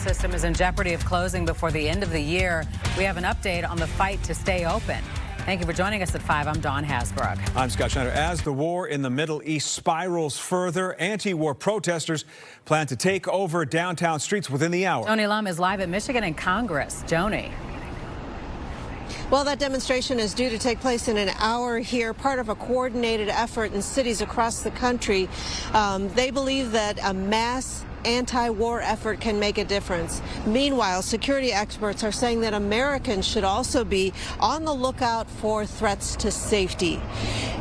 system is in jeopardy of closing before the end of the year. We have an update on the fight to stay open. Thank you for joining us at 5. I'm Dawn Hasbrook. I'm Scott Schneider. As the war in the Middle East spirals further, anti-war protesters plan to take over downtown streets within the hour. Joni Lum is live at Michigan in Congress. Joni. Well, that demonstration is due to take place in an hour here, part of a coordinated effort in cities across the country. They believe that a mass anti-war effort can make a difference. Meanwhile, security experts are saying that Americans should also be on the lookout for threats to safety.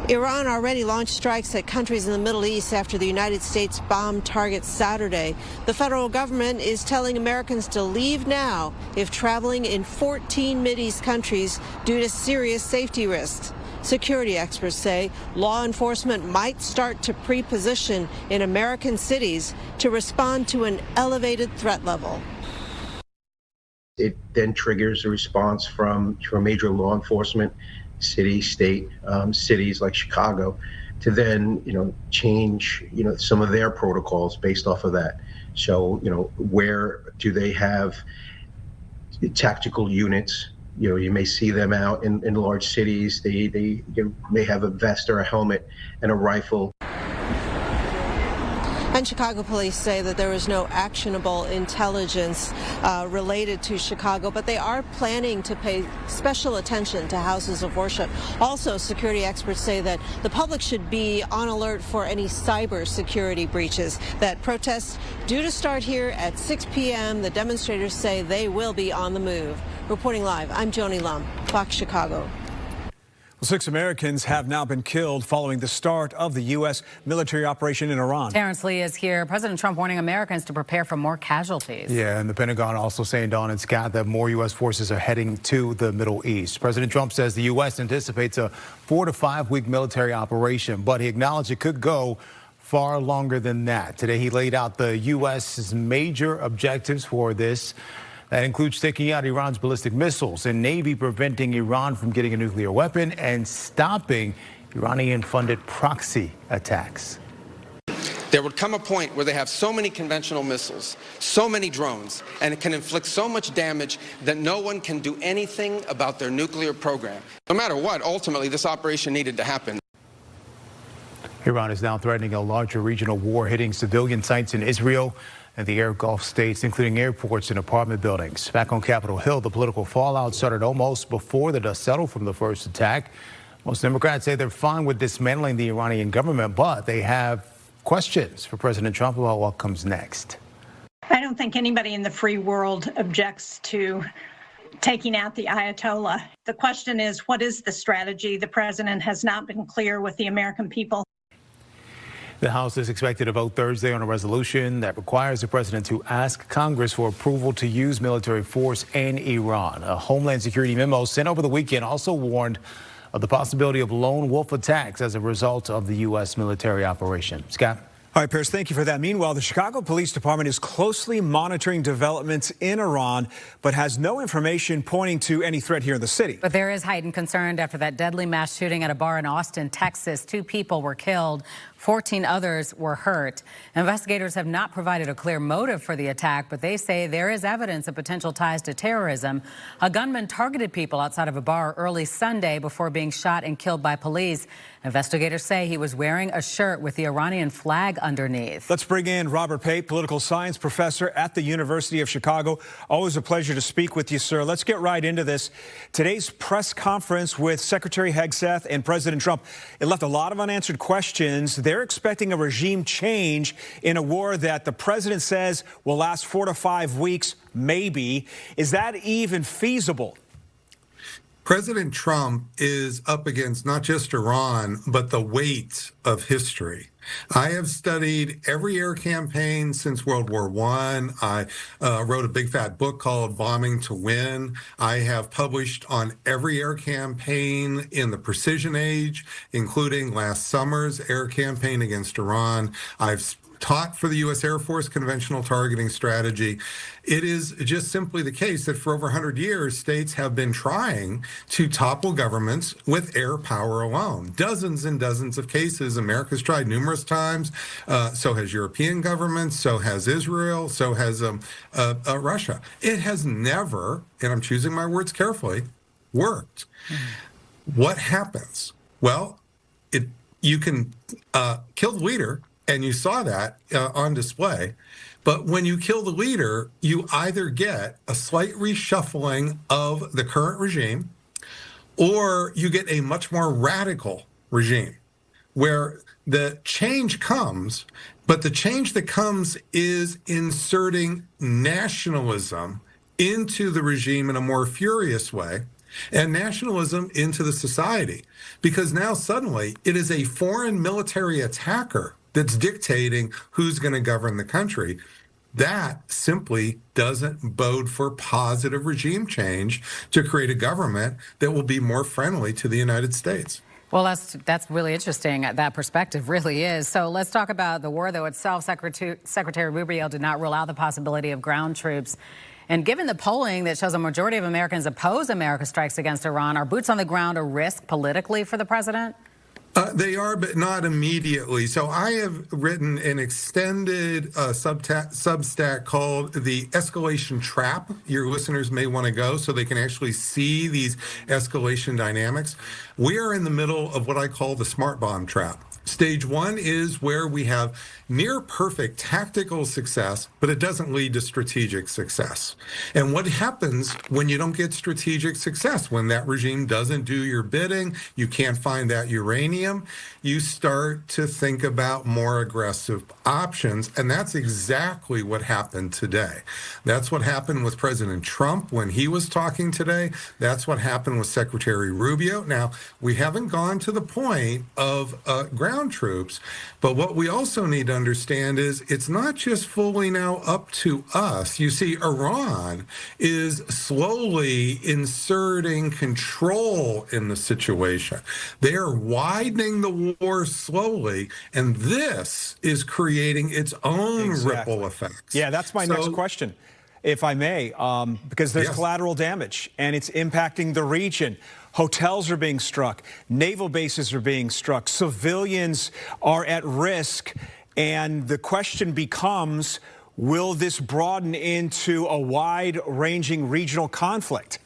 Iran already launched strikes at countries in the Middle East after the United States bombed targets Saturday. The federal government is telling Americans to leave now if traveling in 14 Mideast countries due to serious safety risks. Security experts say law enforcement might start to pre-position in American cities to respond to an elevated threat level. It then triggers a response from major law enforcement, city, state, cities like Chicago, to then, change, some of their protocols based off of that. So, where do they have tactical units? You may see them out in large cities. They may have a vest or a helmet and a rifle. And Chicago police say that there is no actionable intelligence related to Chicago, but they are planning to pay special attention to houses of worship. Also, security experts say that the public should be on alert for any cyber security breaches. That protests due to start here at 6 p.m. The demonstrators say they will be on the move. Reporting live, I'm Joni Lum, Fox Chicago. 6 Americans have now been killed following the start of the U.S. military operation in Iran. Terrence Lee is here. President Trump warning Americans to prepare for more casualties. Yeah, and the Pentagon also saying, Dawn and Scott, that more U.S. forces are heading to the Middle East. President Trump says the U.S. anticipates a 4 to 5 week military operation, but he acknowledged it could go far longer than that. Today, he laid out the U.S.'s major objectives for this. That includes taking out Iran's ballistic missiles and Navy preventing Iran from getting a nuclear weapon and stopping Iranian-funded proxy attacks. There would come a point where they have so many conventional missiles, so many drones, and it can inflict so much damage that no one can do anything about their nuclear program. No matter what, ultimately, this operation needed to happen. Iran is now threatening a larger regional war hitting civilian sites in Israel and the Arab Gulf states, including airports and apartment buildings. Back on Capitol Hill, the political fallout started almost before the dust settled from the first attack. Most Democrats say they're fine with dismantling the Iranian government, but they have questions for President Trump about what comes next. I don't think anybody in the free world objects to taking out the Ayatollah. The question is, what is the strategy? The president has not been clear with the American people. The House is expected to vote Thursday on a resolution that requires the president to ask Congress for approval to use military force in Iran. A Homeland Security memo sent over the weekend also warned of the possibility of lone wolf attacks as a result of the U.S. military operation. Scott? All right, Pierce, thank you for that. Meanwhile, the Chicago Police Department is closely monitoring developments in Iran, but has no information pointing to any threat here in the city. But there is heightened concern after that deadly mass shooting at a bar in Austin, Texas. 2 people were killed. 14 others were hurt. Investigators have not provided a clear motive for the attack, but they say there is evidence of potential ties to terrorism. A gunman targeted people outside of a bar early Sunday before being shot and killed by police. Investigators say he was wearing a shirt with the Iranian flag underneath. Let's bring in Robert Pate, political science professor at the University of Chicago. Always a pleasure to speak with you, sir. Let's get right into this. Today's press conference with Secretary Hegseth and President Trump, it left a lot of unanswered questions. They're expecting a regime change in a war that the president says will last 4 to 5 weeks, maybe. Is that even feasible? President Trump is up against not just Iran, but the weight of history. I have studied every air campaign since World War I. I wrote a big fat book called Bombing to Win. I have published on every air campaign in the precision age, including last summer's air campaign against Iran. I've taught for the U.S. Air Force conventional targeting strategy. It is just simply the case that for over 100 years, states have been trying to topple governments with air power alone. Dozens and dozens of cases. America's tried numerous times. So has European governments. So has Israel. So has Russia. It has never, and I'm choosing my words carefully, worked. What happens? Well, you can kill the leader, and you saw that on display. But when you kill the leader, you either get a slight reshuffling of the current regime, or you get a much more radical regime where the change comes, but the change that comes is inserting nationalism into the regime in a more furious way, and nationalism into the society, because now suddenly it is a foreign military attacker that's dictating who's going to govern the country. That simply doesn't bode for positive regime change to create a government that will be more friendly to the United States. Well, that's really interesting. That perspective really is. So let's talk about the war, though, itself. Secretary Rubio did not rule out the possibility of ground troops. And given the polling that shows a majority of Americans oppose America's strikes against Iran, are boots on the ground a risk politically for the president? They are, but not immediately. So I have written an extended Substack called The Escalation Trap. Your listeners may want to go so they can actually see these escalation dynamics. We are in the middle of what I call the smart bomb trap. Stage one is where we have near perfect tactical success, but it doesn't lead to strategic success. And what happens when you don't get strategic success, when that regime doesn't do your bidding, you can't find that uranium, you start to think about more aggressive options. And that's exactly what happened today. That's what happened with President Trump when he was talking today. That's what happened with Secretary Rubio. Now, we haven't gone to the point of ground troops, but what we also need to understand is it's not just fully now up to us. You see, Iran is slowly inserting control in the situation. They are widening the war slowly, and this is creating its own ripple effects. Yeah, that's my next question, if I may, because there's collateral damage, and it's impacting the region. Hotels are being struck. Naval bases are being struck. Civilians are at risk. And the question becomes, will this broaden into a wide-ranging regional conflict?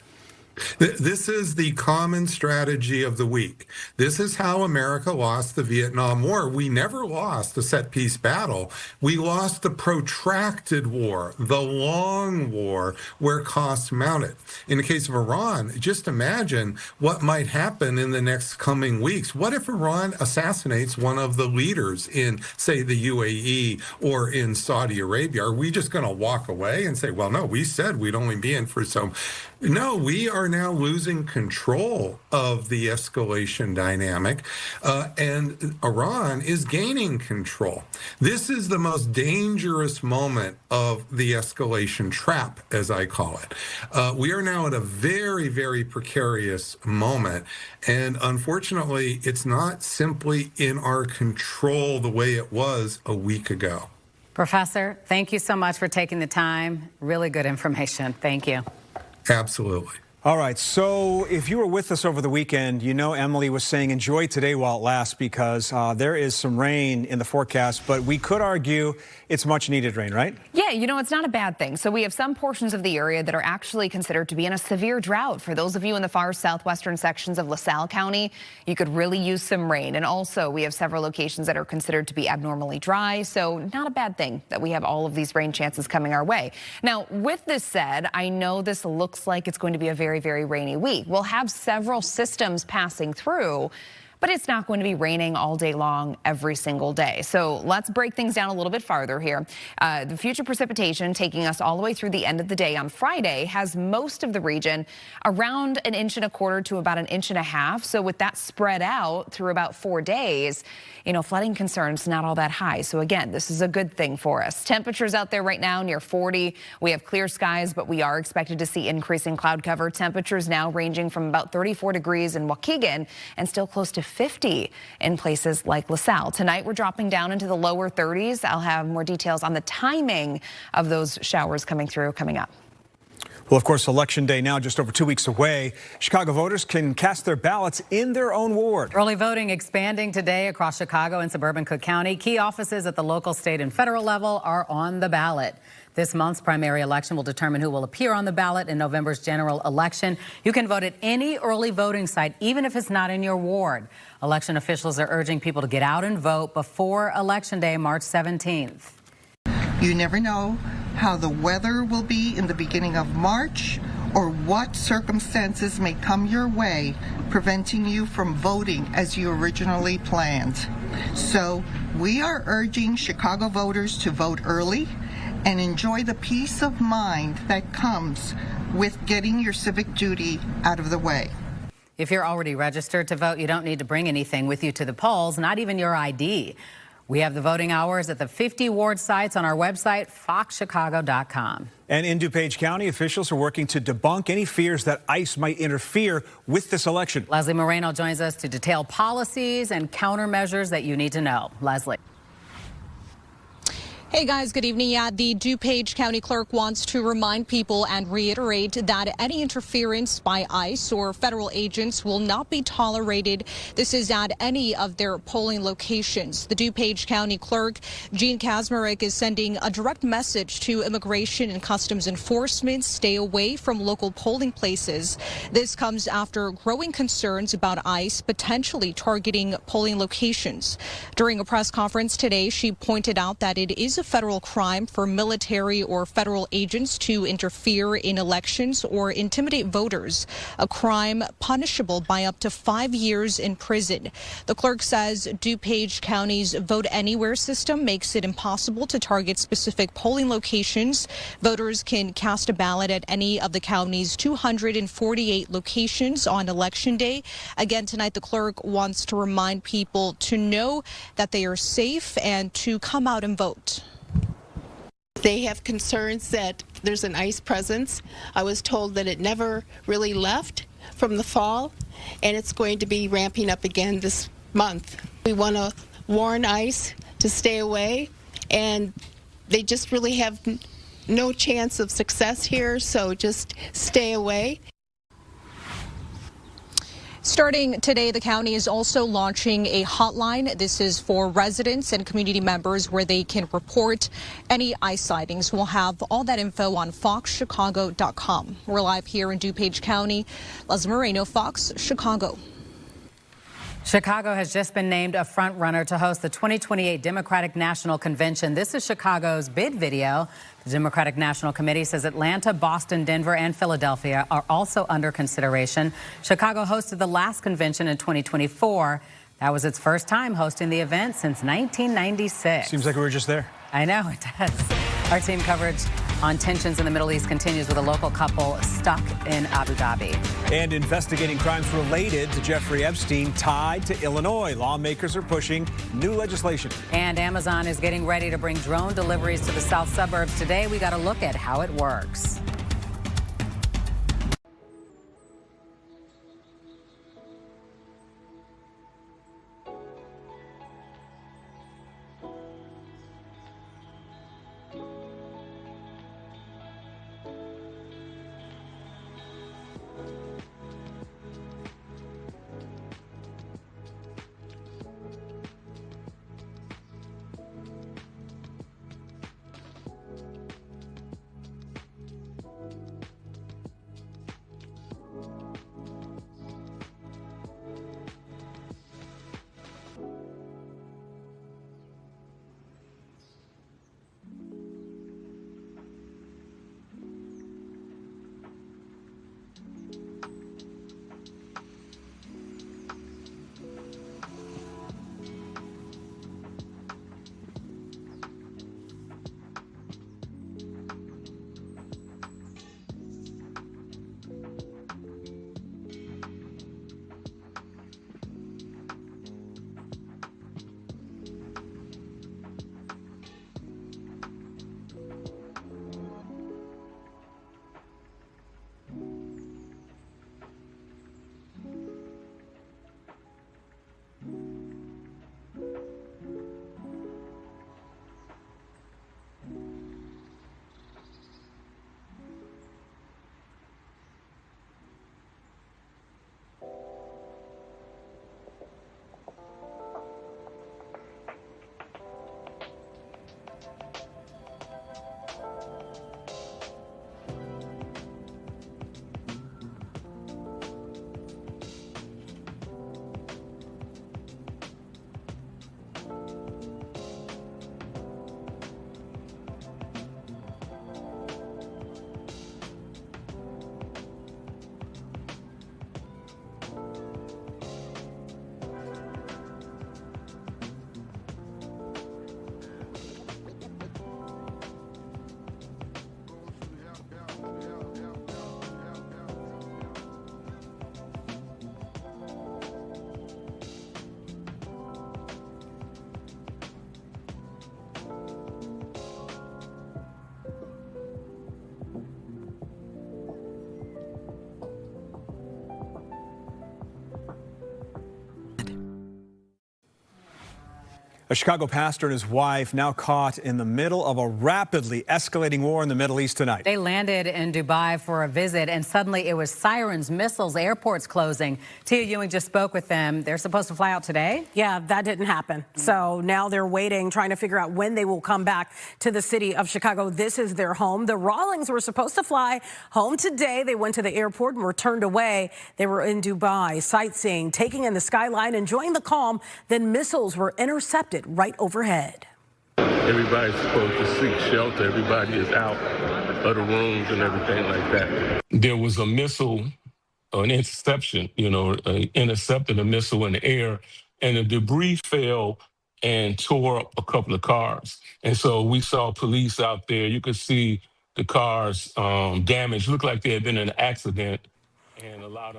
This is the common strategy of the week. This is how America lost the Vietnam War. We never lost the set-piece battle. We lost the protracted war, the long war, where costs mounted. In the case of Iran, just imagine what might happen in the next coming weeks. What if Iran assassinates one of the leaders in, say, the UAE or in Saudi Arabia? Are we just going to walk away and say, well, no, we said we'd only be in for some... No, we are now losing control of the escalation dynamic, and Iran is gaining control. This is the most dangerous moment of the escalation trap, as I call it. We are now at a very, very precarious moment, and unfortunately, it's not simply in our control the way it was a week ago. Professor, thank you so much for taking the time. Really good information. Thank you. Absolutely. All right, so if you were with us over the weekend, you know Emily was saying enjoy today while it lasts, because there is some rain in the forecast, but we could argue it's much needed rain, right? Yeah, you know, it's not a bad thing. So we have some portions of the area that are actually considered to be in a severe drought. For those of you in the far southwestern sections of LaSalle County, you could really use some rain. And also we have several locations that are considered to be abnormally dry. So not a bad thing that we have all of these rain chances coming our way. Now, with this said, I know this looks like it's going to be a very, very rainy week. We'll have several systems passing through, but it's not going to be raining all day long every single day. So let's break things down a little bit farther here. The future precipitation taking us all the way through the end of the day on Friday has most of the region around 1.25 inches to about 1.5 inches. So with that spread out through about 4 days, you know, flooding concerns not all that high. So again, this is a good thing for us. Temperatures out there right now near 40. We have clear skies, but we are expected to see increasing cloud cover. Temperatures now ranging from about 34 degrees in Waukegan and still close to 50 in places like LaSalle. Tonight, we're dropping down into the lower 30s. I'll have more details on the timing of those showers coming through coming up. Well, of course, Election Day now just over 2 weeks away. Chicago voters can cast their ballots in their own ward. Early voting expanding today across Chicago and suburban Cook County. Key offices at the local, state, and federal level are on the ballot. This month's primary election will determine who will appear on the ballot in November's general election. You can vote at any early voting site, even if it's not in your ward. Election officials are urging people to get out and vote before Election Day, March 17th. You never know how the weather will be in the beginning of March or what circumstances may come your way, preventing you from voting as you originally planned. So we are urging Chicago voters to vote early and enjoy the peace of mind that comes with getting your civic duty out of the way. If you're already registered to vote, you don't need to bring anything with you to the polls, not even your ID. We have the voting hours at the 50 ward sites on our website, foxchicago.com. And in DuPage County, officials are working to debunk any fears that ICE might interfere with this election. Leslie Moreno joins us to detail policies and countermeasures that you need to know. Leslie. Hey guys, good evening. Yeah, the DuPage County Clerk wants to remind people and reiterate that any interference by ICE or federal agents will not be tolerated. This is at any of their polling locations. The DuPage County Clerk, Gene Kazmarek, is sending a direct message to Immigration and Customs Enforcement: stay away from local polling places. This comes after growing concerns about ICE potentially targeting polling locations. During a press conference today, she pointed out that it is a federal crime for military or federal agents to interfere in elections or intimidate voters, a crime punishable by up to 5 years in prison. The clerk says DuPage County's Vote Anywhere system makes it impossible to target specific polling locations. Voters can cast a ballot at any of the county's 248 locations on Election Day. Again, tonight, the clerk wants to remind people to know that they are safe and to come out and vote. They have concerns that there's an ICE presence. I was told that it never really left from the fall, and it's going to be ramping up again this month. We want to warn ICE to stay away, and they just really have no chance of success here, so just stay away. Starting today, the county is also launching a hotline. This is for residents and community members where they can report any ICE sightings. We'll have all that info on foxchicago.com. We're live here in DuPage County. Leslie Moreno, Fox Chicago. Chicago has just been named a front runner to host the 2028 Democratic National Convention. This is Chicago's bid video. The Democratic National Committee says Atlanta, Boston, Denver, and Philadelphia are also under consideration. Chicago hosted the last convention in 2024. That was its first time hosting the event since 1996. Seems like we were just there. I know, it does. Our team coverage on tensions in the Middle East continues with a local couple stuck in Abu Dhabi. And investigating crimes related to Jeffrey Epstein tied to Illinois. Lawmakers are pushing new legislation. And Amazon is getting ready to bring drone deliveries to the south suburbs. Today, we got a look at how it works. A Chicago pastor and his wife now caught in the middle of a rapidly escalating war in the Middle East tonight. They landed in Dubai for a visit, and suddenly it was sirens, missiles, airports closing. Tia Ewing just spoke with them. They're supposed to fly out today? Yeah, that didn't happen. So now they're waiting, trying to figure out when they will come back to the city of Chicago. This is their home. The Rawlings were supposed to fly home today. They went to the airport and were turned away. They were in Dubai, sightseeing, taking in the skyline, enjoying the calm. Then missiles were intercepted right overhead. Everybody's supposed to seek shelter. Everybody is out of the rooms and everything like that. There was a missile, an interception, intercepted a missile in the air, and the debris fell and tore up a couple of cars. And so we saw police out there. You could see the cars damaged. Looked like they had been in an accident.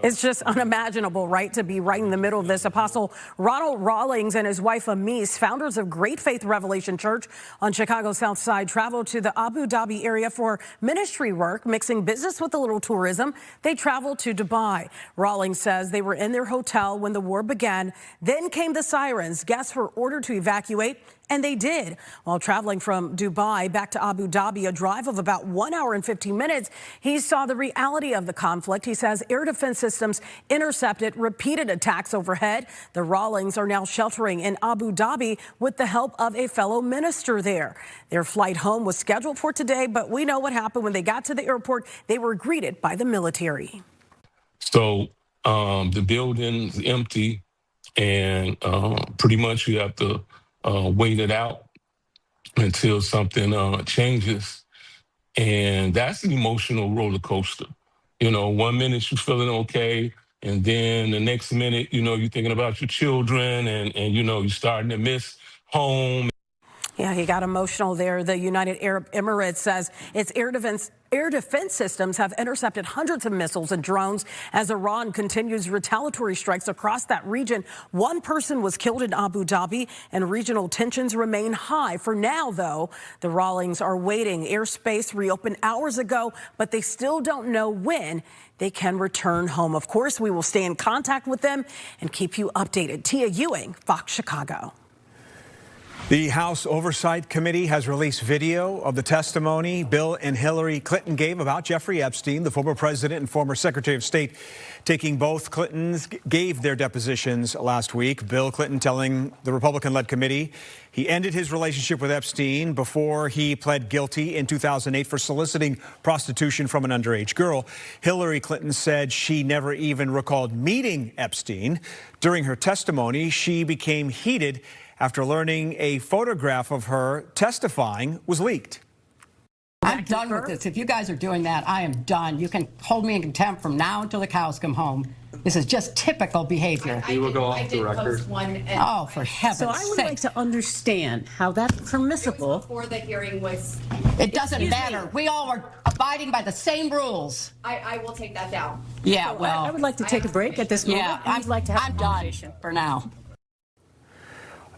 It's just unimaginable, right, to be right in the middle of this. Apostle Ronald Rawlings and his wife Amis, founders of Great Faith Revelation Church on Chicago's South Side, traveled to the Abu Dhabi area for ministry work, mixing business with a little tourism. They traveled to Dubai. Rawlings says they were in their hotel when the war began. Then came the sirens. Guests were ordered to evacuate, and they did. While traveling from Dubai back to Abu Dhabi, a drive of about 1 hour and 15 minutes, he saw the reality of the conflict. He says air defense systems intercepted repeated attacks overhead. The Rawlings are now sheltering in Abu Dhabi with the help of a fellow minister there. Their flight home was scheduled for today, but we know what happened when they got to the airport. They were greeted by the military. So the building's empty, and pretty much you have to wait it out until something changes. And that's an emotional roller coaster. 1 minute you're feeling okay, and then the next minute, you're thinking about your children, and you're starting to miss home. Yeah, he got emotional there. The United Arab Emirates says its air defense systems have intercepted hundreds of missiles and drones as Iran continues retaliatory strikes across that region. One person was killed in Abu Dhabi, and regional tensions remain high. For now, though, the Rawlings are waiting. Airspace reopened hours ago, but they still don't know when they can return home. Of course, we will stay in contact with them and keep you updated. Tia Ewing, Fox Chicago. The House Oversight Committee has released video of the testimony Bill and Hillary Clinton gave about Jeffrey Epstein. The former president and former Secretary of State, taking both Clintons, gave their depositions last week. Bill Clinton telling the Republican-led committee he ended his relationship with Epstein before he pled guilty in 2008 for soliciting prostitution from an underage girl. Hillary Clinton said she never even recalled meeting Epstein. During her testimony, she became heated after learning a photograph of her testifying was leaked. I'm done with this. If you guys are doing that, I am done. You can hold me in contempt from now until the cows come home. This is just typical behavior. We will go off the record. Oh, for heaven's sake. So I would like to understand how that's permissible. Before the hearing was... It doesn't matter. We all are abiding by the same rules. I will take that down. Yeah, well... I would like to take a break at this moment. Yeah, I'd like to have I'm a conversation. done for now.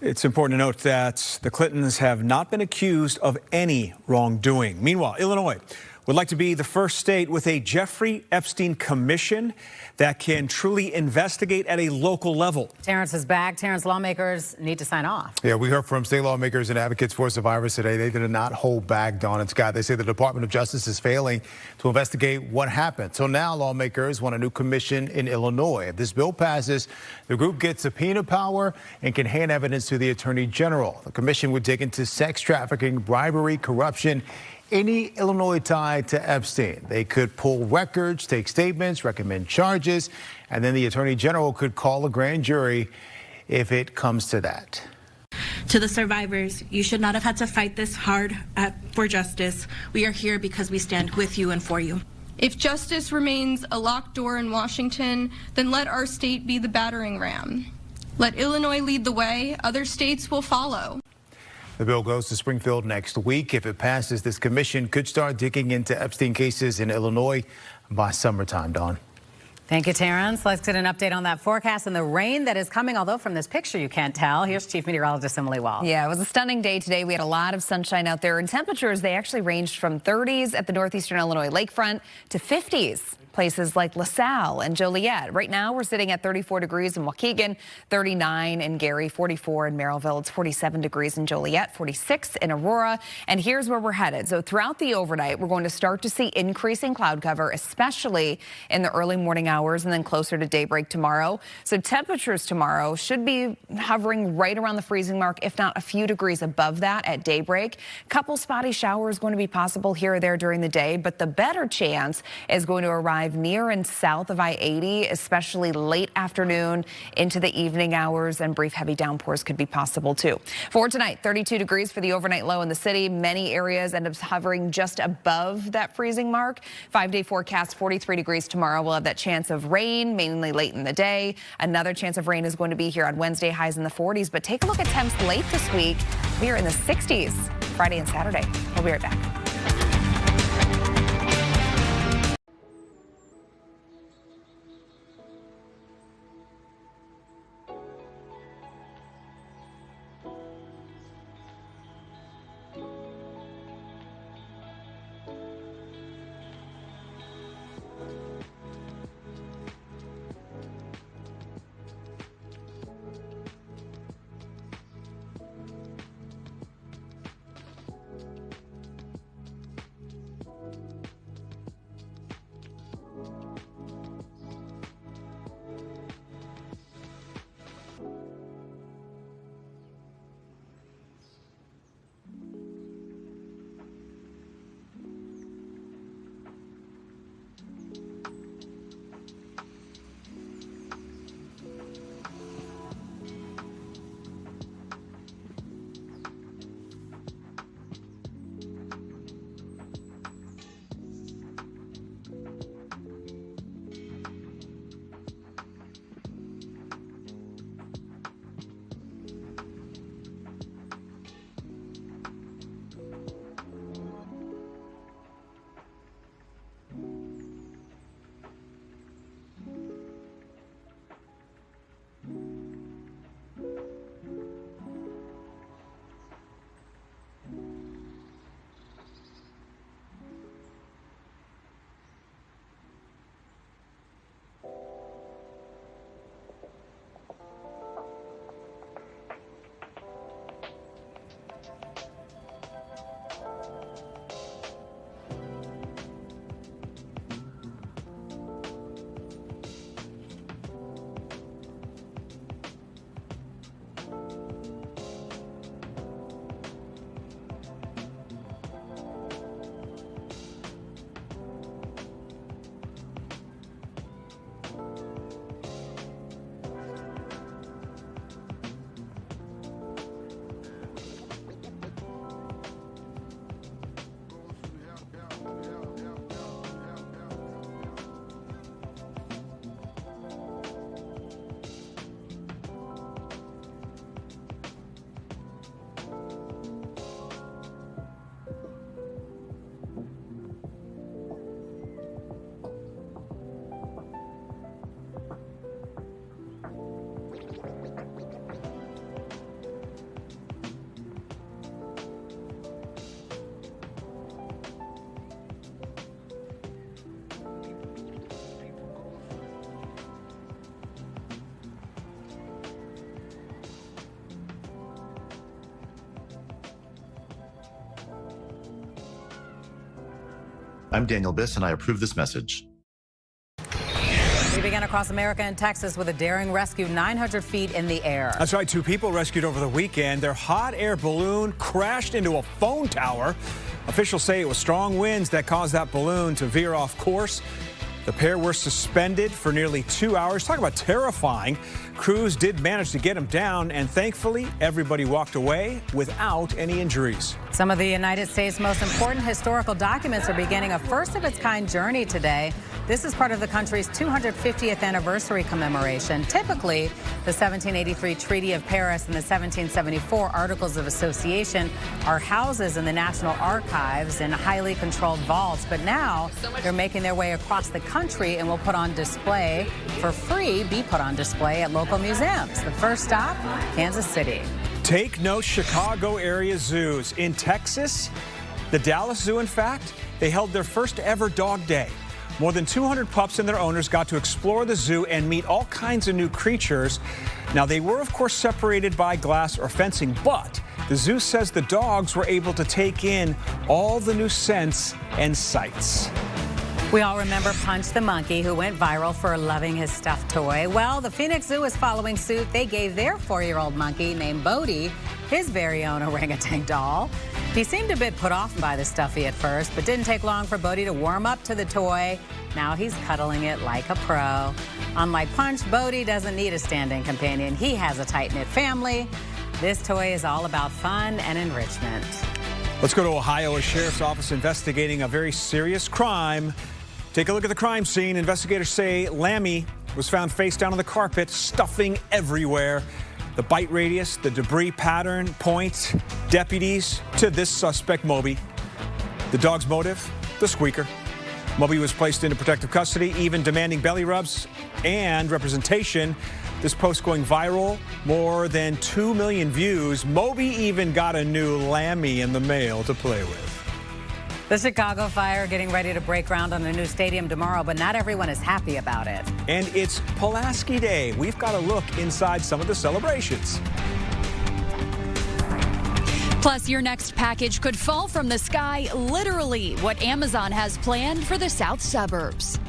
It's important to note that the Clintons have not been accused of any wrongdoing. Meanwhile, Illinois would like to be the first state with a Jeffrey Epstein commission that can truly investigate at a local level. Terrence is back. Terrence, lawmakers need to sign off. Yeah, we heard from state lawmakers and advocates for survivors today. They did not hold back, Dawn and Scott. They say the Department of Justice is failing to investigate what happened. So now lawmakers want a new commission in Illinois. If this bill passes, the group gets subpoena power and can hand evidence to the Attorney General. The commission would dig into sex trafficking, bribery, corruption, any Illinois tie to Epstein. They could pull records, take statements, recommend charges, and then the Attorney General could call a grand jury if it comes to that. To the survivors, you should not have had to fight this hard for justice. We are here because we stand with you and for you. If justice remains a locked door in Washington, then let our state be the battering ram. Let Illinois lead the way. Other states will follow. The bill goes to Springfield next week. If it passes, this commission could start digging into Epstein cases in Illinois by summertime, Dawn. Thank you, Terrence. Let's get an update on that forecast and the rain that is coming, although from this picture you can't tell. Here's Chief Meteorologist Emily Wall. Yeah, it was a stunning day today. We had a lot of sunshine out there, and temperatures, they actually ranged from 30s at the northeastern Illinois lakefront to 50s. Places like LaSalle and Joliet. Right now, we're sitting at 34 degrees in Waukegan, 39 in Gary, 44 in Merrillville. It's 47 degrees in Joliet, 46 in Aurora. And here's where we're headed. So throughout the overnight, we're going to start to see increasing cloud cover, especially in the early morning hours and then closer to daybreak tomorrow. So temperatures tomorrow should be hovering right around the freezing mark, if not a few degrees above that at daybreak. Couple spotty showers going to be possible here or there during the day, but the better chance is going to arrive near and south of I-80, especially late afternoon into the evening hours, and brief heavy downpours could be possible too. For tonight, 32 degrees for the overnight low in the city. Many areas end up hovering just above that freezing mark. 5-day forecast, 43 degrees tomorrow. We'll have that chance of rain, mainly late in the day. Another chance of rain is going to be here on Wednesday, highs in the 40s. But take a look at temps late this week. We are in the 60s Friday and Saturday. We'll be right back. I'm Daniel Biss, and I approve this message. We begin across America and Texas with a daring rescue 900 feet in the air. That's right. 2 people rescued over the weekend. Their hot air balloon crashed into a phone tower. Officials say it was strong winds that caused that balloon to veer off course. The pair were suspended for nearly 2 hours. Talk about terrifying. Crews did manage to get them down, and thankfully, everybody walked away without any injuries. Some of the United States' most important historical documents are beginning a first-of-its-kind journey today. This is part of the country's 250th anniversary commemoration. Typically, the 1783 Treaty of Paris and the 1774 Articles of Association are houses in the National Archives in highly controlled vaults. But now they're making their way across the country and will be put on display at local museums. The first stop, Kansas City. Take note, Chicago area zoos. In Texas, the Dallas Zoo, in fact, they held their first ever dog day. More than 200 pups and their owners got to explore the zoo and meet all kinds of new creatures. Now, they were, of course, separated by glass or fencing, but the zoo says the dogs were able to take in all the new scents and sights. We all remember Punch the monkey, who went viral for loving his stuffed toy. Well, the Phoenix Zoo is following suit. They gave their 4-year-old monkey named Bodie his very own orangutan doll. He seemed a bit put off by the stuffy at first, but didn't take long for Bodie to warm up to the toy. Now he's cuddling it like a pro. Unlike Punch, Bodie doesn't need a stand-in companion. He has a tight-knit family. This toy is all about fun and enrichment. Let's go to Ohio. A sheriff's office investigating a very serious crime. Take a look at the crime scene. Investigators say Lammy was found face down on the carpet, stuffing everywhere. The bite radius, the debris pattern point deputies to this suspect, Moby. The dog's motive, the squeaker. Moby was placed into protective custody, even demanding belly rubs and representation. This post going viral, more than 2 million views. Moby even got a new Lammy in the mail to play with. The Chicago Fire getting ready to break ground on a new stadium tomorrow, but not everyone is happy about it. And it's Pulaski Day. We've got a look inside some of the celebrations. Plus, your next package could fall from the sky, literally, what Amazon has planned for the south suburbs.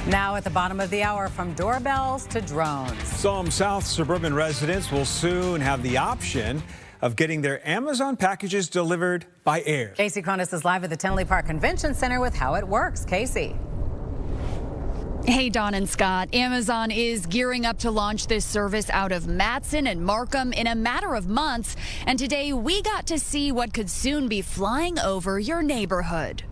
Now at the bottom of the hour, from doorbells to drones. Some South suburban residents will soon have the option of getting their Amazon packages delivered by air. Casey Cronus is live at the Tinley Park Convention Center with how it works. Casey. Hey, Dawn and Scott. Amazon is gearing up to launch this service out of Matson and Markham in a matter of months. And today we got to see what could soon be flying over your neighborhood.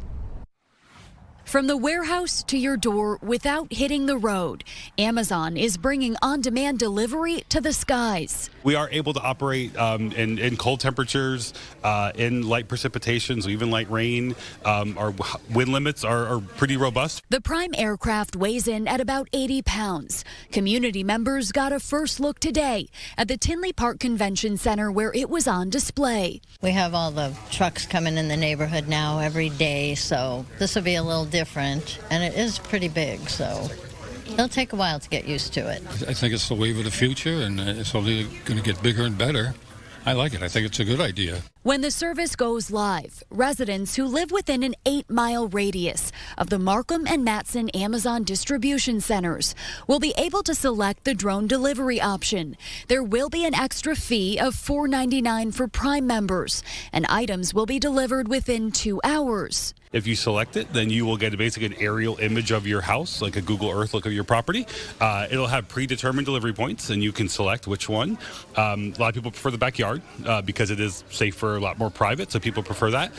From the warehouse to your door without hitting the road, Amazon is bringing on-demand delivery to the skies. We are able to operate in cold temperatures, in light precipitations, even light rain. Our wind limits are pretty robust. The Prime aircraft weighs in at about 80 pounds. Community members got a first look today at the Tinley Park Convention Center where it was on display. We have all the trucks coming in the neighborhood now every day, so this will be a little different, and it is pretty big, so it'll take a while to get used to it. I think it's the wave of the future, and it's only going to get bigger and better. I like it. I think it's a good idea. When the service goes live, residents who live within an 8-mile radius of the Markham and Matson Amazon distribution centers will be able to select the drone delivery option. There will be an extra fee of $4.99 for Prime members, and items will be delivered within 2 hours. If you select it, then you will get basically an aerial image of your house, like a Google Earth look of your property. It'll have predetermined delivery points, and you can select which one. A lot of people prefer the backyard because it is safer, a lot more private, so people prefer that.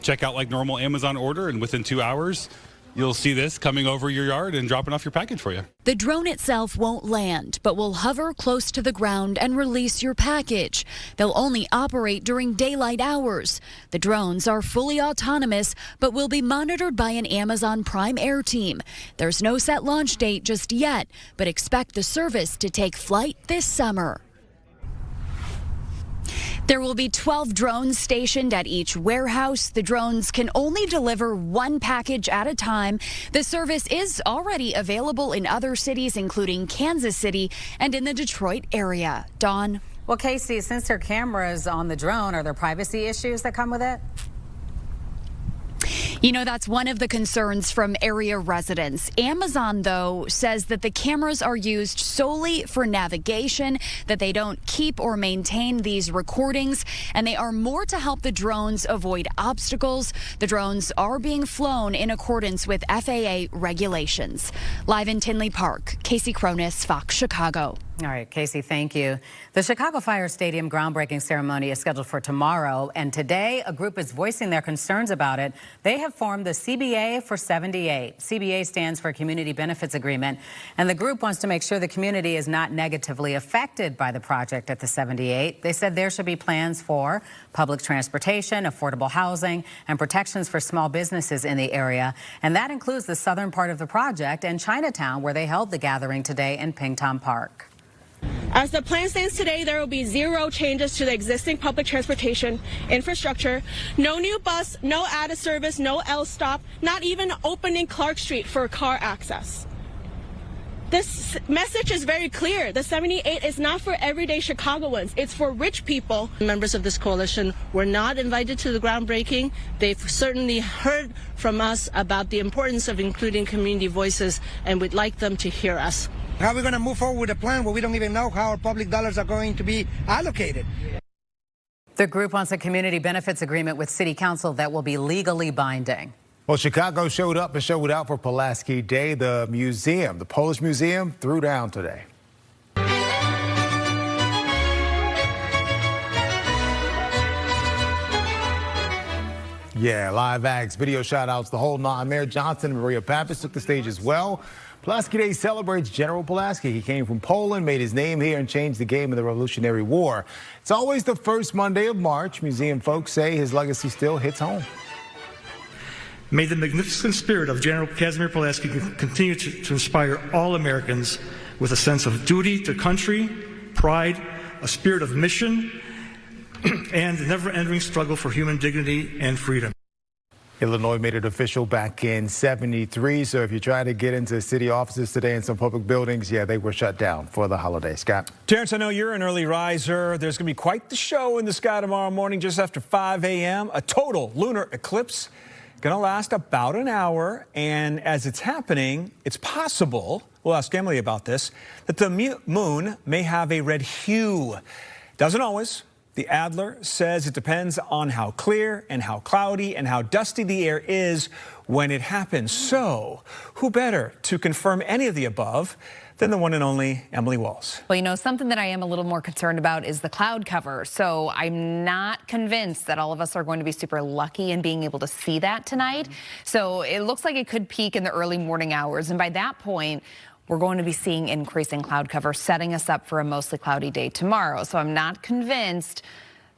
Check out like normal Amazon order, and within 2 hours, you'll see this coming over your yard and dropping off your package for you. The drone itself won't land, but will hover close to the ground and release your package. They'll only operate during daylight hours. The drones are fully autonomous, but will be monitored by an Amazon Prime Air team. There's no set launch date just yet, but expect the service to take flight this summer. There will be 12 drones stationed at each warehouse. The drones can only deliver one package at a time. The service is already available in other cities, including Kansas City and in the Detroit area. Dawn. Well, Casey, since there are cameras on the drone, are there privacy issues that come with it? You know, that's one of the concerns from area residents. Amazon, though, says that the cameras are used solely for navigation, that they don't keep or maintain these recordings, and they are more to help the drones avoid obstacles. The drones are being flown in accordance with FAA regulations. Live in Tinley Park, Casey Cronus, Fox Chicago. All right, Casey, thank you. The Chicago Fire Stadium groundbreaking ceremony is scheduled for tomorrow, and today a group is voicing their concerns about it. They have formed the CBA for 78. CBA stands for Community Benefits Agreement, and the group wants to make sure the community is not negatively affected by the project at the 78. They said there should be plans for public transportation, affordable housing, and protections for small businesses in the area, and that includes the southern part of the project and Chinatown, where they held the gathering today in Pingtom Park. As the plan stands today, there will be 0 changes to the existing public transportation infrastructure. No new bus, no added service, no L stop, not even opening Clark Street for car access. This message is very clear. The 78 is not for everyday Chicagoans. It's for rich people. Members of this coalition were not invited to the groundbreaking. They've certainly heard from us about the importance of including community voices, and we'd like them to hear us. How are we going to move forward with a plan where we don't even know how our public dollars are going to be allocated? The group wants a community benefits agreement with City Council that will be legally binding. Well, Chicago showed up and showed out for Pulaski Day. The museum, the Polish Museum, threw down today. Yeah, live acts, video shout-outs, the whole nine. Mayor Johnson and Maria Pappas took the stage as well. Pulaski Day celebrates General Pulaski. He came from Poland, made his name here, and changed the game in the Revolutionary War. It's always the first Monday of March. Museum folks say his legacy still hits home. May the magnificent spirit of General Casimir Pulaski continue to inspire all Americans with a sense of duty to country, pride, a spirit of mission, and the never-ending struggle for human dignity and freedom. Illinois made it official back in '73, so if you try to get into city offices today in some public buildings, yeah, they were shut down for the holiday. Scott? Terrence, I know you're an early riser. There's going to be quite the show in the sky tomorrow morning just after 5 a.m. A total lunar eclipse going to last about an hour, and as it's happening, it's possible, we'll ask Emily about this, that the moon may have a red hue. Doesn't always. The Adler says it depends on how clear and how cloudy and how dusty the air is when it happens. So, who better to confirm any of the above than the one and only Emily Walls. Well, you know, something that I am a little more concerned about is the cloud cover. So I'm not convinced that all of us are going to be super lucky in being able to see that tonight. So it looks like it could peak in the early morning hours. And by that point, we're going to be seeing increasing cloud cover, setting us up for a mostly cloudy day tomorrow. So I'm not convinced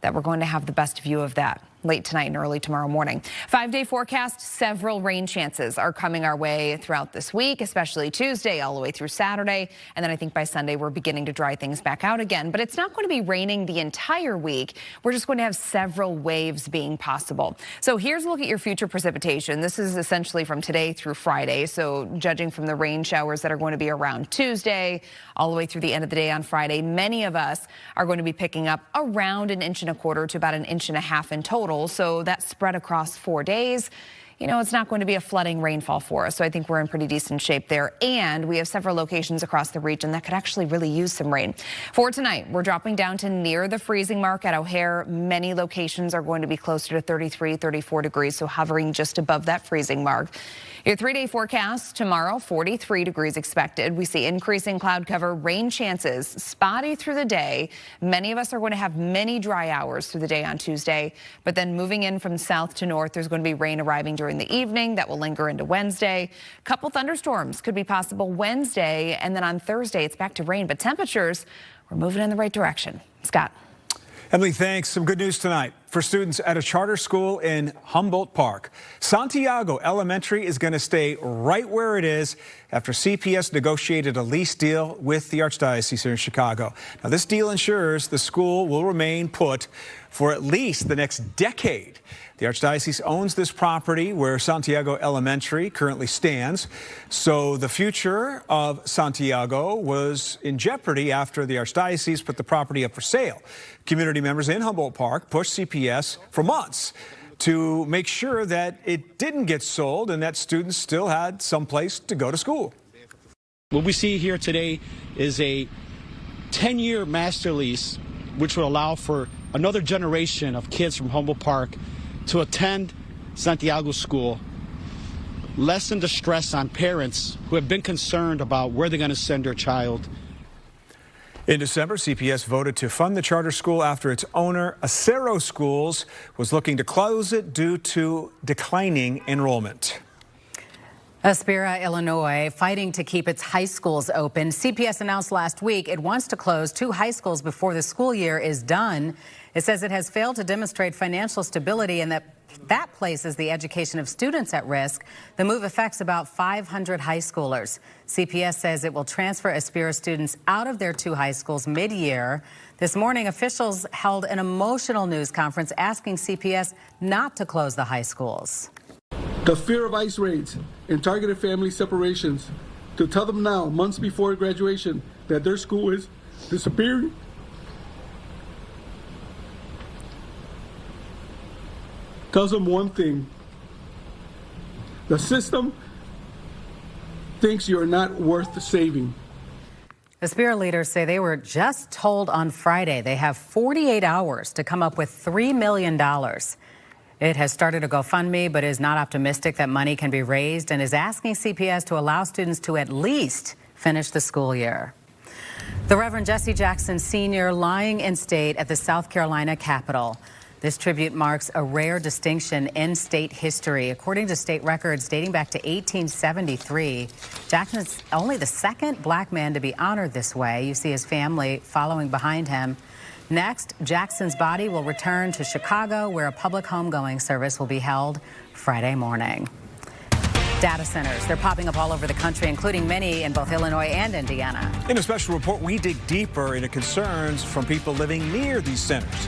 that we're going to have the best view of that late tonight and early tomorrow morning. 5-day forecast, several rain chances are coming our way throughout this week, especially Tuesday all the way through Saturday. And then I think by Sunday, we're beginning to dry things back out again. But it's not going to be raining the entire week. We're just going to have several waves being possible. So here's a look at your future precipitation. This is essentially from today through Friday. So judging from the rain showers that are going to be around Tuesday all the way through the end of the day on Friday, many of us are going to be picking up around 1.25 inches to about 1.5 inches in total. So that's spread across 4 days. You know, it's not going to be a flooding rainfall for us. So I think we're in pretty decent shape there. And we have several locations across the region that could actually really use some rain. For tonight, we're dropping down to near the freezing mark at O'Hare. Many locations are going to be closer to 33, 34 degrees, so hovering just above that freezing mark. Your 3-day forecast tomorrow, 43 degrees expected. We see increasing cloud cover, rain chances, spotty through the day. Many of us are going to have many dry hours through the day on Tuesday, but then moving in from south to north, there's going to be rain arriving during the evening that will linger into Wednesday. A couple thunderstorms could be possible Wednesday, and then on Thursday, it's back to rain, but temperatures, we're moving in the right direction. Scott. Emily, thanks. Some good news tonight for students at a charter school in Humboldt Park. Santiago Elementary is going to stay right where it is after CPS negotiated a lease deal with the Archdiocese here in Chicago. Now, this deal ensures the school will remain put for at least the next decade. The Archdiocese owns this property where Santiago Elementary currently stands. So the future of Santiago was in jeopardy after the Archdiocese put the property up for sale. Community members in Humboldt Park pushed CPS for months to make sure that it didn't get sold and that students still had some place to go to school. What we see here today is a 10-year master lease, which will allow for another generation of kids from Humboldt Park to attend Santiago School, lessen the stress on parents who have been concerned about where they're going to send their child. In December, CPS voted to fund the charter school after its owner, Acero Schools, was looking to close it due to declining enrollment. Aspira, Illinois, fighting to keep its high schools open. CPS announced last week it wants to close 2 high schools before the school year is done. It says it has failed to demonstrate financial stability and that places the education of students at risk. The move affects about 500 high schoolers. CPS says it will transfer Aspira students out of their 2 high schools mid-year. This morning, officials held an emotional news conference asking CPS not to close the high schools. The fear of ICE raids and targeted family separations, to tell them now, months before graduation, that their school is disappearing. Tells them one thing: the system thinks you are not worth saving. Aspira leaders say they were just told on Friday they have 48 hours to come up with $3 million. It has started a GoFundMe, but is not optimistic that money can be raised and is asking CPS to allow students to at least finish the school year. The Reverend Jesse Jackson Sr. lying in state at the South Carolina Capitol. This tribute marks a rare distinction in state history. According to state records dating back to 1873, Jackson is only the 2nd black man to be honored this way. You see his family following behind him. Next, Jackson's body will return to Chicago, where a public homegoing service will be held Friday morning. Data centers, they're popping up all over the country, including many in both Illinois and Indiana. In a special report, we dig deeper into concerns from people living near these centers.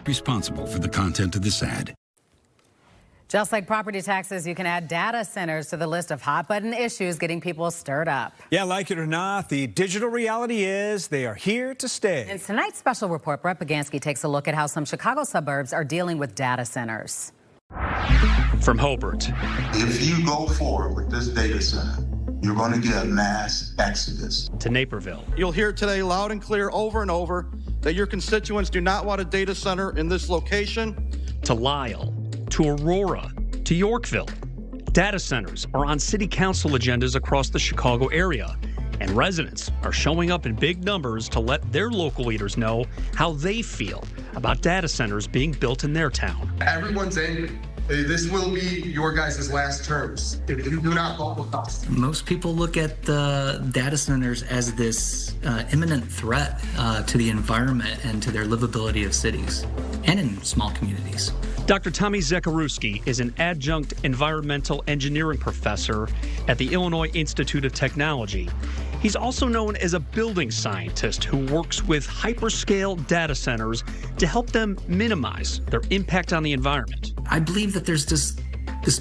responsible for the content of this ad. Just like property taxes, you can add data centers to the list of hot button issues getting people stirred up. Yeah, like it or not, the digital reality is they are here to stay. In tonight's special report, Brett Bagansky takes a look at how some Chicago suburbs are dealing with data centers. From Hobart. If you go forward with this data center, you're going to get a mass exodus. To Naperville. You'll hear today loud and clear over and over that your constituents do not want a data center in this location. To Lyle. To Aurora, to Yorkville. Data centers are on city council agendas across the Chicago area, and residents are showing up in big numbers to let their local leaders know how they feel about data centers being built in their town. Everyone's angry. This will be your guys' last terms if you do not vote with us. Most people look at the data centers as this imminent threat to the environment and to their livability of cities and in small communities. Dr. Tommy Zekaruski is an adjunct environmental engineering professor at the Illinois Institute of Technology. He's also known as a building scientist who works with hyperscale data centers to help them minimize their impact on the environment. I believe that there's this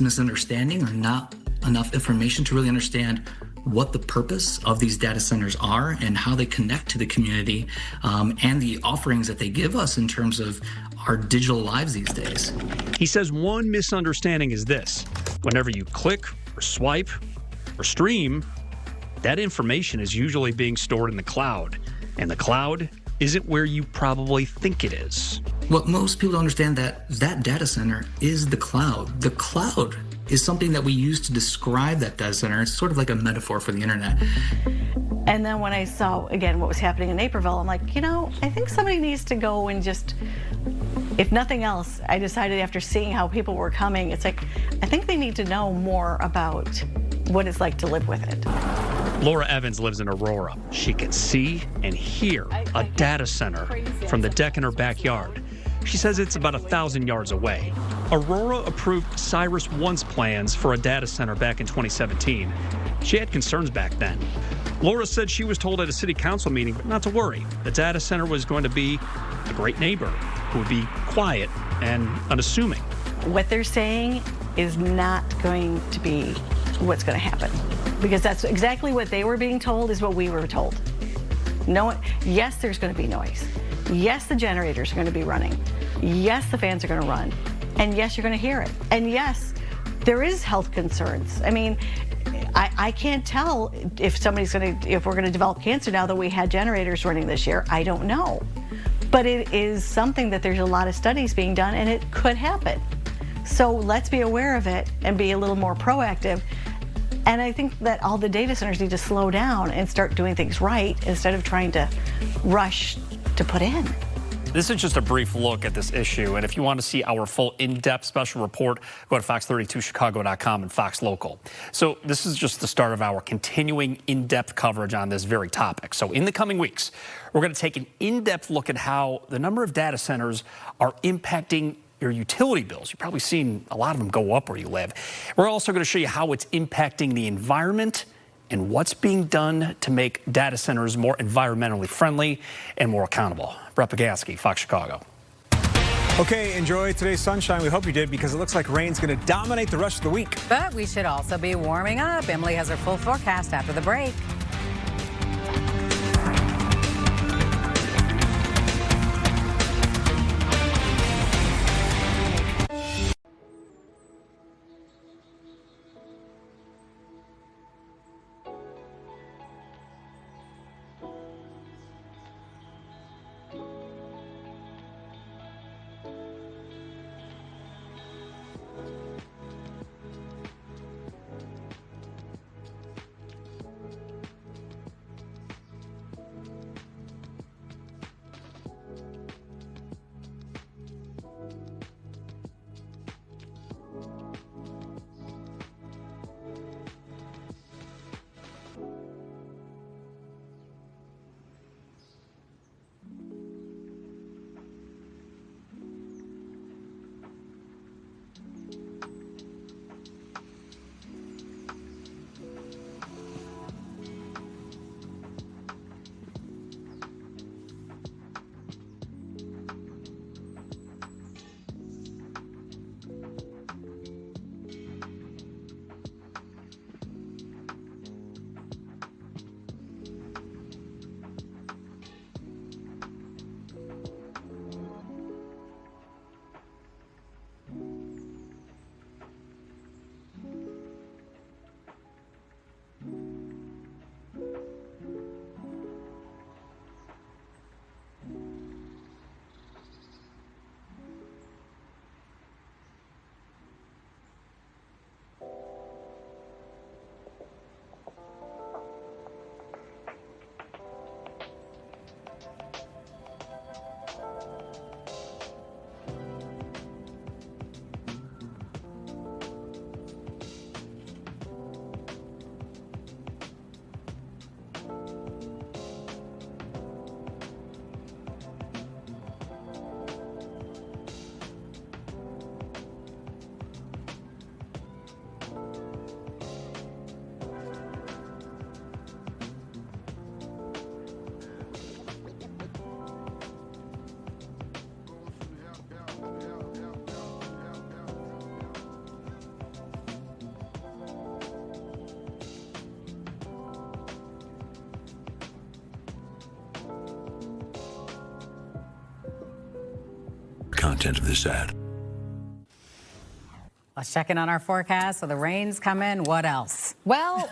misunderstanding or not enough information to really understand what the purpose of these data centers are and how they connect to the community and the offerings that they give us in terms of our digital lives these days. He says one misunderstanding is this: whenever you click or swipe or stream, that information is usually being stored in the cloud, and the cloud isn't where you probably think it is. What most people don't understand that data center is the cloud. The cloud is something that we use to describe that data center. It's sort of like a metaphor for the internet. And then when I saw, again, what was happening in Naperville, I'm like, I think somebody needs to go and just, if nothing else, I decided after seeing how people were coming, it's like, I think they need to know more about what it's like to live with it. Laura Evans lives in Aurora. She can see and hear a data center from the deck in her backyard. She says it's about 1,000 yards away. Aurora approved Cyrus Once plans for a data center back in 2017. She had concerns back then. Laura said she was told at a city council meeting not to worry. The data center was going to be a great neighbor who would be quiet and unassuming. What they're saying is not going to be what's going to happen, because that's exactly what they were being told is what we were told. No, yes, there's going to be noise. Yes, the generators are going to be running. Yes, the fans are going to run. And yes, you're going to hear it. And yes, there is health concerns. I mean, I can't tell if we're going to develop cancer now that we had generators running this year. I don't know. But it is something that there's a lot of studies being done, and it could happen. So let's be aware of it and be a little more proactive. And I think that all the data centers need to slow down and start doing things right instead of trying to rush to put in. This is just a brief look at this issue, and if you want to see our full in-depth special report, go to fox32chicago.com and Fox Local. So this is just the start of our continuing in-depth coverage on this very topic. So in the coming weeks, we're going to take an in-depth look at how the number of data centers are impacting your utility bills. You've probably seen a lot of them go up where you live. We're also going to show you how it's impacting the environment and what's being done to make data centers more environmentally friendly and more accountable. Brett Bagansky, Fox Chicago. Okay, enjoy today's sunshine. We hope you did, because it looks like rain's going to dominate the rest of the week. But we should also be warming up. Emily has her full forecast after the break. content of this ad. Let's check in on our forecast. So the rain's coming. What else? Well,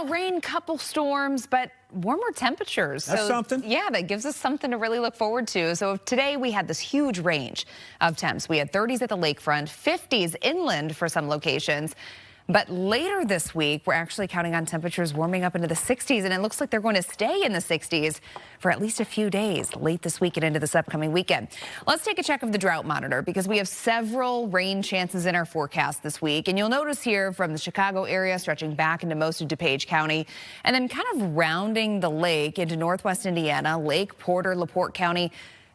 rain, couple storms, but warmer temperatures. That's something. Yeah, that gives us something to really look forward to. So today we had this huge range of temps. We had 30s at the lakefront, 50s inland for some locations. But later this week, we're actually counting on temperatures warming up into the 60s, and it looks like they're going to stay in the 60s for at least a few days late this week and into this upcoming weekend. Let's take a check of the drought monitor because we have several rain chances in our forecast this week. And you'll notice here from the Chicago area stretching back into most of DuPage County and then kind of rounding the lake into northwest Indiana, Lake Porter, LaPorte County.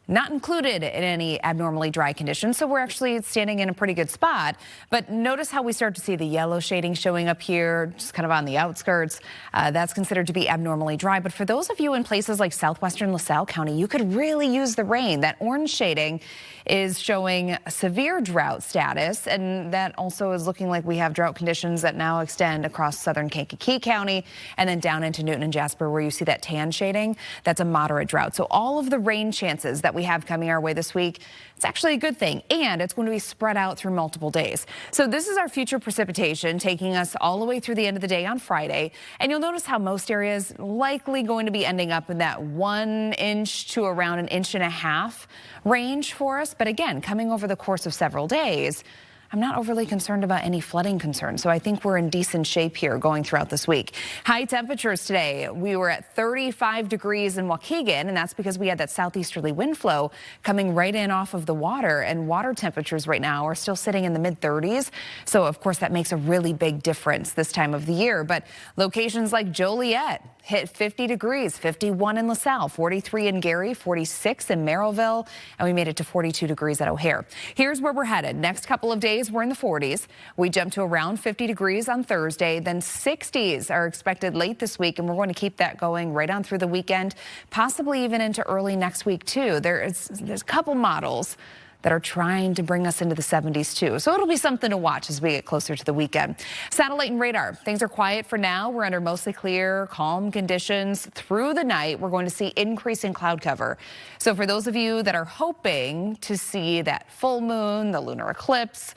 Not included in any abnormally dry conditions, so we're actually standing in a pretty good spot. But notice how we start to see the yellow shading showing up here, just kind of on the outskirts. That's considered to be abnormally dry. But for those of you in places like southwestern LaSalle County, you could really use the rain. That orange shading is showing severe drought status, and that also is looking like we have drought conditions that now extend across southern Kankakee County and then down into Newton and Jasper, where you see that tan shading. That's a moderate drought. So all of the rain chances that we have coming our way this week, it's actually a good thing, and it's going to be spread out through multiple days. So this is our future precipitation taking us all the way through the end of the day on Friday, and you'll notice how most areas likely going to be ending up in that 1 inch to around 1.5 inches range for us. But again, coming over the course of several days, I'm not overly concerned about any flooding concerns, so I think we're in decent shape here going throughout this week. High temperatures today, we were at 35 degrees in Waukegan, and that's because we had that southeasterly wind flow coming right in off of the water, and water temperatures right now are still sitting in the mid-30s. So, of course, that makes a really big difference this time of the year. But locations like Joliet hit 50 degrees, 51 in LaSalle, 43 in Gary, 46 in Merrillville, and we made it to 42 degrees at O'Hare. Here's where we're headed. Next couple of days, we're in the 40s. We jump to around 50 degrees on Thursday, then 60s are expected late this week, and we're going to keep that going right on through the weekend, possibly even into early next week, too. There's a couple models that are trying to bring us into the 70s too. So it'll be something to watch as we get closer to the weekend. Satellite and radar. Things are quiet for now. We're under mostly clear, calm conditions through the night. We're going to see increasing cloud cover. So for those of you that are hoping to see that full moon, the lunar eclipse,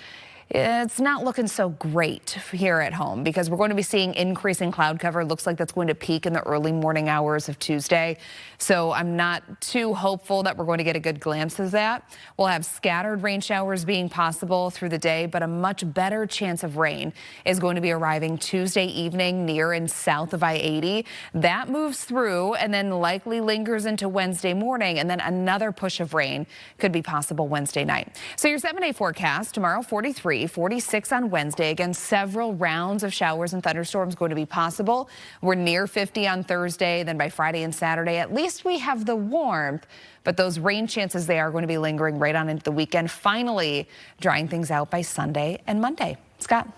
it's not looking so great here at home because we're going to be seeing increasing cloud cover. Looks like that's going to peak in the early morning hours of Tuesday. So I'm not too hopeful that we're going to get a good glimpse of that. We'll have scattered rain showers being possible through the day, but a much better chance of rain is going to be arriving Tuesday evening near and south of I-80. That moves through and then likely lingers into Wednesday morning, and then another push of rain could be possible Wednesday night. So your 7-day forecast tomorrow, 43. 46 on Wednesday. Again, several rounds of showers and thunderstorms going to be possible. We're near 50 on Thursday. Then by Friday and Saturday, at least we have the warmth. But those rain chances, they are going to be lingering right on into the weekend, finally drying things out by Sunday and Monday. Scott.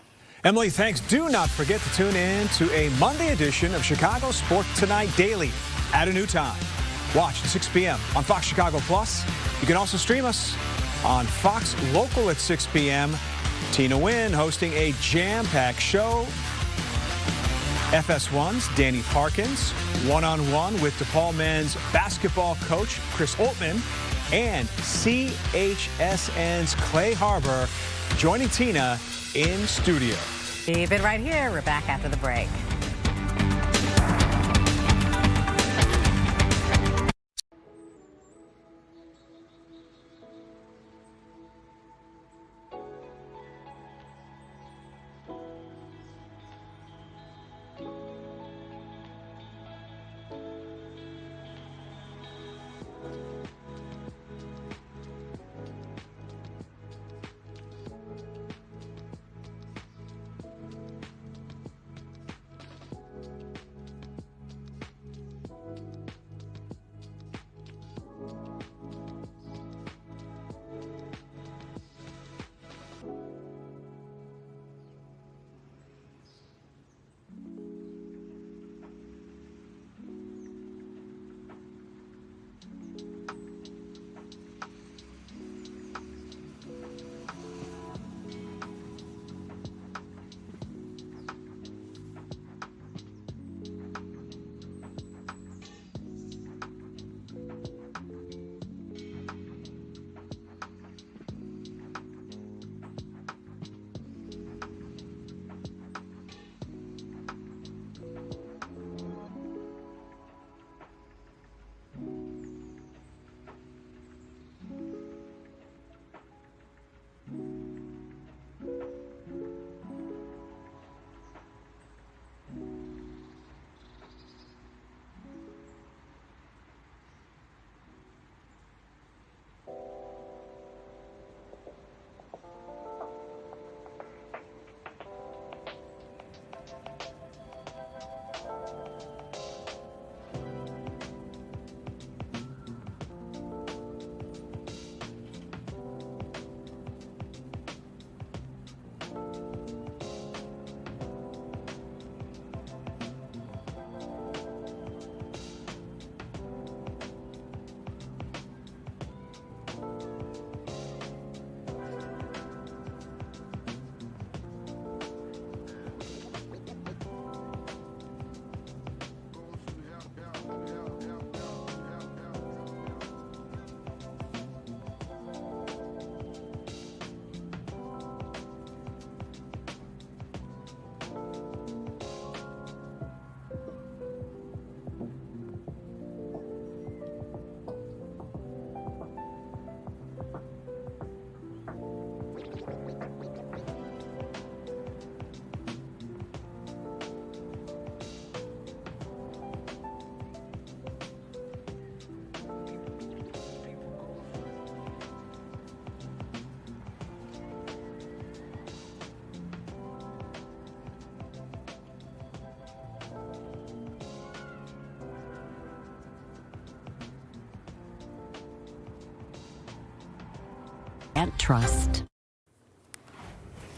Emily, thanks. Do not forget to tune in to a Monday edition of Chicago Sport Tonight Daily at a new time. Watch at 6 p.m. on Fox Chicago Plus. You can also stream us on Fox Local at 6 p.m. Tina Nguyen hosting a jam-packed show. FS1's Danny Parkins, one-on-one with DePaul men's basketball coach Chris Oltmann, and CHSN's Clay Harbor joining Tina in studio. Keep it right here. We're back after the break. and trust.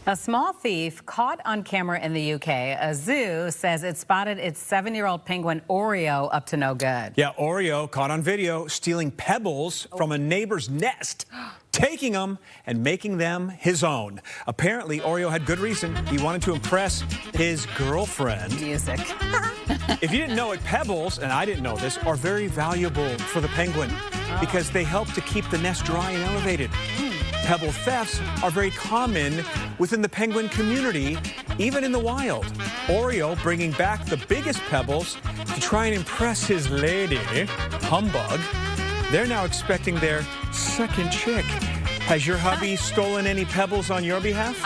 A small thief caught on camera in the UK. A zoo says it spotted its 7-year-old penguin Oreo up to no good. Yeah, Oreo caught on video stealing pebbles from a neighbor's nest, taking them and making them his own. Apparently, Oreo had good reason. He wanted to impress his girlfriend. Music. If you didn't know it, pebbles, and I didn't know this, are very valuable for the penguin because they help to keep the nest dry and elevated. Pebble thefts are very common within the penguin community, even in the wild. Oreo bringing back the biggest pebbles to try and impress his lady, Humbug. They're now expecting their second chick. Has your hubby stolen any pebbles on your behalf?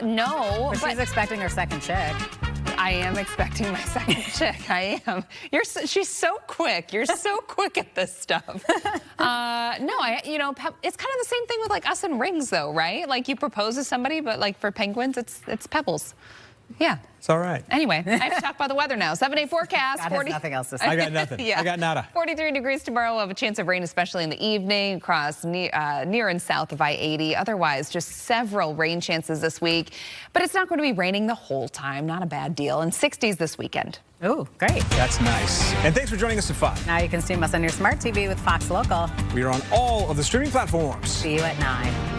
No. But she's expecting her second chick. I am expecting my second chick. I am. She's so quick. You're so quick at this stuff. No, it's kind of the same thing with like us and rings, though, right? Like you propose to somebody, but like for penguins, it's pebbles. Yeah. It's all right. Anyway, I have to talk about the weather now. 7-day forecast. God has nothing else to say. I got nothing. Yeah. I got nada. 43 degrees tomorrow. We'll have a chance of rain, especially in the evening across near and south of I-80. Otherwise, just several rain chances this week. But it's not going to be raining the whole time. Not a bad deal. And 60s this weekend. Ooh, great. That's nice. And thanks for joining us at 5. Now you can stream us on your smart TV with Fox Local. We are on all of the streaming platforms. See you at 9.